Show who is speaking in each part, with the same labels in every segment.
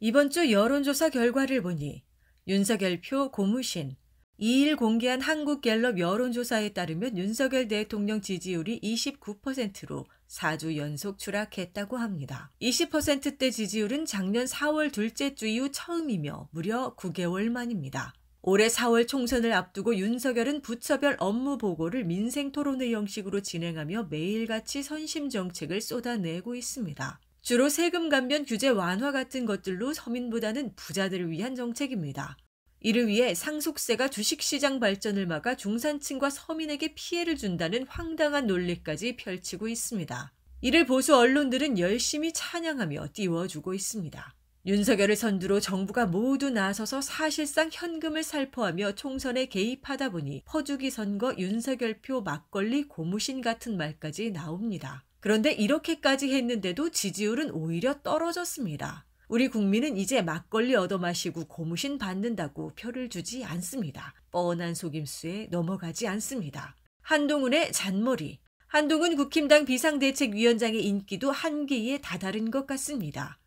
Speaker 1: 이번 주 여론조사 결과를 보니 윤석열 표 고무신, 2일 공개한 한국갤럽 여론조사에 따르면 윤석열 대통령 지지율이 29%로 4주 연속 추락했다고 합니다. 20%대 지지율은 작년 4월 둘째 주 이후 처음이며 무려 9개월 만입니다. 올해 4월 총선을 앞두고 윤석열은 부처별 업무 보고를 민생 토론회 형식으로 진행하며 매일같이 선심 정책을 쏟아내고 있습니다. 주로 세금 감면 규제 완화 같은 것들로 서민보다는 부자들을 위한 정책입니다. 이를 위해 상속세가 주식시장 발전을 막아 중산층과 서민에게 피해를 준다는 황당한 논리까지 펼치고 있습니다. 이를 보수 언론들은 열심히 찬양하며 띄워주고 있습니다. 윤석열을 선두로 정부가 모두 나서서 사실상 현금을 살포하며 총선에 개입하다 보니 퍼주기 선거 윤석열표 막걸리 고무신 같은 말까지 나옵니다. 그런데 이렇게까지 했는데도 지지율은 오히려 떨어졌습니다. 우리 국민은 이제 막걸리 얻어마시고 고무신 받는다고 표를 주지 않습니다. 뻔한 속임수에 넘어가지 않습니다. 한동훈의 잔머리. 한동훈 국힘당 비상대책위원장의 인기도 한계에 다다른 것 같습니다.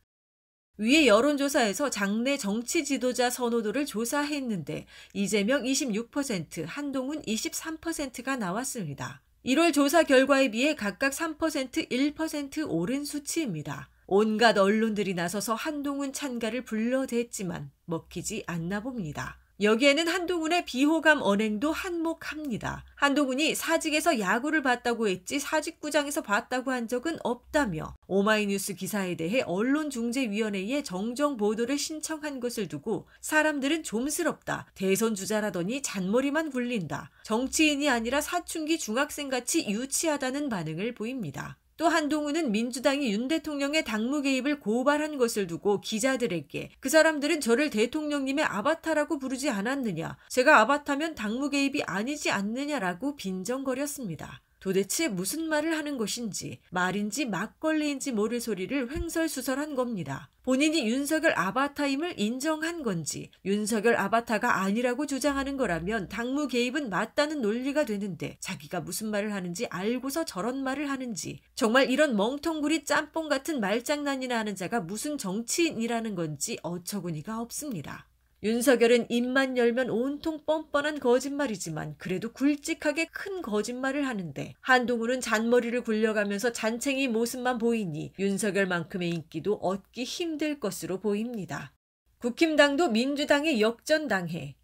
Speaker 1: 위에 여론조사에서 장내 정치 지도자 선호도를 조사했는데 이재명 26%, 한동훈 23%가 나왔습니다. 1월 조사 결과에 비해 각각 3%, 1% 오른 수치입니다. 온갖 언론들이 나서서 한동훈 찬가를 불러댔지만 먹히지 않나 봅니다. 여기에는 한동훈의 비호감 언행도 한몫합니다. 한동훈이 사직에서 야구를 봤다고 했지 사직구장에서 봤다고 한 적은 없다며 오마이뉴스 기사에 대해 언론중재위원회에 정정 보도를 신청한 것을 두고 사람들은 좀스럽다, 대선 주자라더니 잔머리만 굴린다, 정치인이 아니라 사춘기 중학생같이 유치하다는 반응을 보입니다. 또 한동훈은 민주당이 윤 대통령의 당무 개입을 고발한 것을 두고 기자들에게 그 사람들은 저를 대통령님의 아바타라고 부르지 않았느냐, 제가 아바타면 당무 개입이 아니지 않느냐라고 빈정거렸습니다. 도대체 무슨 말을 하는 것인지, 말인지 막걸리인지 모를 소리를 횡설수설한 겁니다. 본인이 윤석열 아바타임을 인정한 건지, 윤석열 아바타가 아니라고 주장하는 거라면 당무 개입은 맞다는 논리가 되는데 자기가 무슨 말을 하는지 알고서 저런 말을 하는지, 정말 이런 멍텅구리 짬뽕 같은 말장난이나 하는 자가 무슨 정치인이라는 건지 어처구니가 없습니다. 윤석열은 입만 열면 온통 뻔뻔한 거짓말이지만 그래도 굵직하게 큰 거짓말을 하는데 한동훈은 잔머리를 굴려가면서 잔챙이 모습만 보이니 윤석열만큼의 인기도 얻기 힘들 것으로 보입니다. 국힘당도 민주당에 역전당해.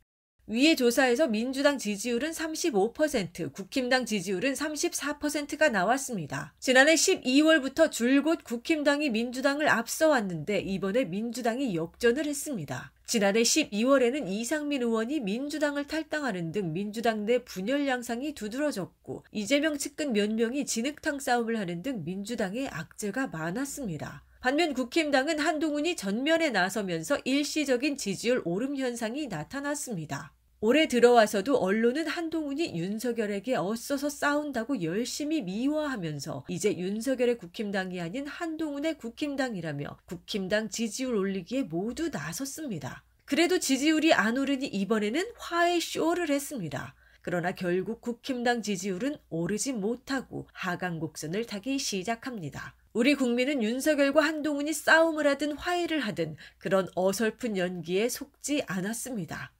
Speaker 1: 위의 조사에서 민주당 지지율은 35%, 국힘당 지지율은 34%가 나왔습니다. 지난해 12월부터 줄곧 국힘당이 민주당을 앞서왔는데 이번에 민주당이 역전을 했습니다. 지난해 12월에는 이상민 의원이 민주당을 탈당하는 등 민주당 내 분열 양상이 두드러졌고 이재명 측근 몇 명이 진흙탕 싸움을 하는 등 민주당에 악재가 많았습니다. 반면 국힘당은 한동훈이 전면에 나서면서 일시적인 지지율 오름 현상이 나타났습니다. 올해 들어와서도 언론은 한동훈이 윤석열에게 엇서서 싸운다고 열심히 미화하면서 이제 윤석열의 국힘당이 아닌 한동훈의 국힘당이라며 국힘당 지지율 올리기에 모두 나섰습니다. 그래도 지지율이 안 오르니 이번에는 화해 쇼를 했습니다. 그러나 결국 국힘당 지지율은 오르지 못하고 하강 곡선을 타기 시작합니다. 우리 국민은 윤석열과 한동훈이 싸움을 하든 화해를 하든 그런 어설픈 연기에 속지 않았습니다.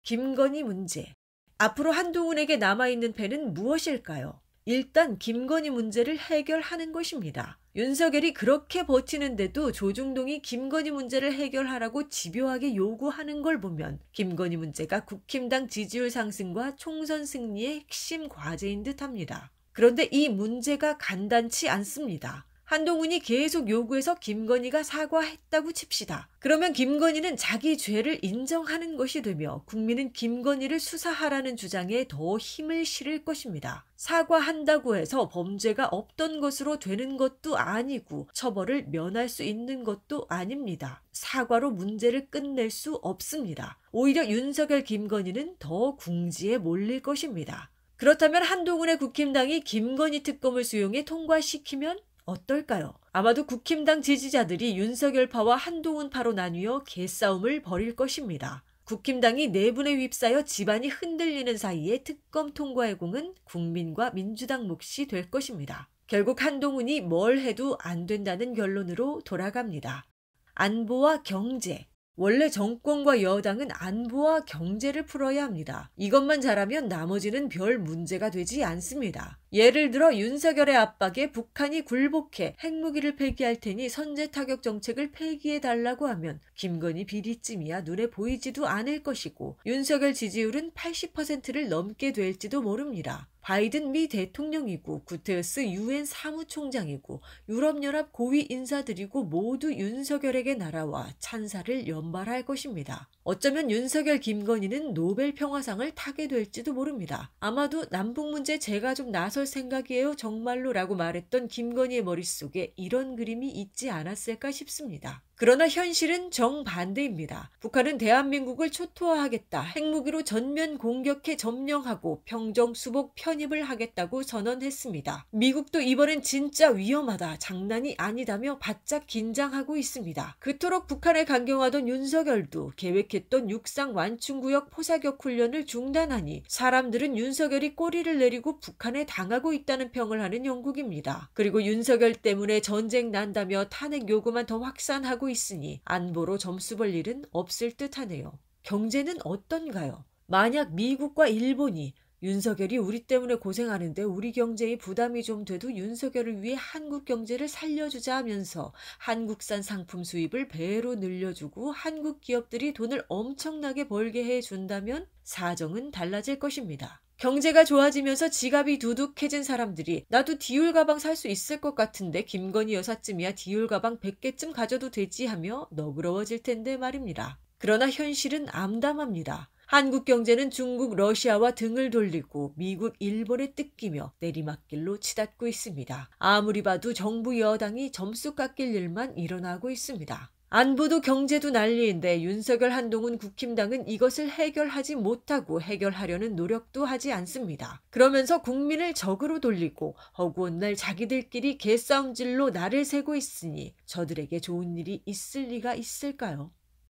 Speaker 1: 김건희 문제. 앞으로 한동훈에게 남아있는 패는 무엇일까요? 일단 김건희 문제를 해결하는 것입니다. 윤석열이 그렇게 버티는데도 조중동이 김건희 문제를 해결하라고 집요하게 요구하는 걸 보면 김건희 문제가 국힘당 지지율 상승과 총선 승리의 핵심 과제인 듯합니다. 그런데 이 문제가 간단치 않습니다. 한동훈이 계속 요구해서 김건희가 사과했다고 칩시다. 그러면 김건희는 자기 죄를 인정하는 것이 되며 국민은 김건희를 수사하라는 주장에 더 힘을 실을 것입니다. 사과한다고 해서 범죄가 없던 것으로 되는 것도 아니고 처벌을 면할 수 있는 것도 아닙니다. 사과로 문제를 끝낼 수 없습니다. 오히려 윤석열, 김건희는 더 궁지에 몰릴 것입니다. 그렇다면 한동훈의 국힘당이 김건희 특검을 수용해 통과시키면 어떨까요? 아마도 국힘당 지지자들이 윤석열파와 한동훈파로 나뉘어 개싸움을 벌일 것입니다. 국힘당이 내분에 휩싸여 집안이 흔들리는 사이에 특검 통과의 공은 국민과 민주당 몫이 될 것입니다. 결국 한동훈이 뭘 해도 안 된다는 결론으로 돌아갑니다. 안보와 경제. 원래 정권과 여당은 안보와 경제를 풀어야 합니다. 이것만 잘하면 나머지는 별 문제가 되지 않습니다. 예를 들어 윤석열의 압박에 북한이 굴복해 핵무기를 폐기할 테니 선제 타격 정책을 폐기해달라고 하면 김건희 비리쯤이야 눈에 보이지도 않을 것이고 윤석열 지지율은 80%를 넘게 될지도 모릅니다. 바이든 미 대통령이고 구테르스 유엔 사무총장이고 유럽연합 고위 인사들이고 모두 윤석열에게 날아와 찬사를 연발할 것입니다. 어쩌면 윤석열 김건희는 노벨 평화상을 타게 될지도 모릅니다. 아마도 남북 문제 제가 좀 나설 생각이에요 정말로 라고 말했던 김건희의 머릿속에 이런 그림이 있지 않았을까 싶습니다. 그러나 현실은 정반대입니다. 북한은 대한민국을 초토화하겠다. 핵무기로 전면 공격해 점령하고 평정 수복 편입을 하겠다고 선언했습니다. 미국도 이번엔 진짜 위험하다. 장난이 아니다며 바짝 긴장하고 있습니다. 그토록 북한을 강경하던 윤석열도 계획했던 육상 완충구역 포사격 훈련을 중단하니 사람들은 윤석열이 꼬리를 내리고 북한에 당하고 있다는 평을 하는 영국입니다. 그리고 윤석열 때문에 전쟁 난다며 탄핵 요구만 더 확산하고 있으니 안보로 점수 벌 일은 없을 듯하네요. 경제는 어떤가요? 만약 미국과 일본이 윤석열이 우리 때문에 고생하는데 우리 경제에 부담이 좀 돼도 윤석열을 위해 한국 경제를 살려주자 하면서 한국산 상품 수입을 배로 늘려주고 한국 기업들이 돈을 엄청나게 벌게 해준다면 사정은 달라질 것입니다. 경제가 좋아지면서 지갑이 두둑해진 사람들이 나도 디올 가방 살 수 있을 것 같은데 김건희 여사쯤이야 디올 가방 100개쯤 가져도 되지 하며 너그러워질 텐데 말입니다. 그러나 현실은 암담합니다. 한국 경제는 중국, 러시아와 등을 돌리고 미국, 일본에 뜯기며 내리막길로 치닫고 있습니다. 아무리 봐도 정부 여당이 점수 깎일 일만 일어나고 있습니다. 안보도 경제도 난리인데 윤석열 한동훈 국힘당은 이것을 해결하지 못하고 해결하려는 노력도 하지 않습니다. 그러면서 국민을 적으로 돌리고 허구한 날 자기들끼리 개싸움질로 날을 새고 있으니 저들에게 좋은 일이 있을 리가 있을까요?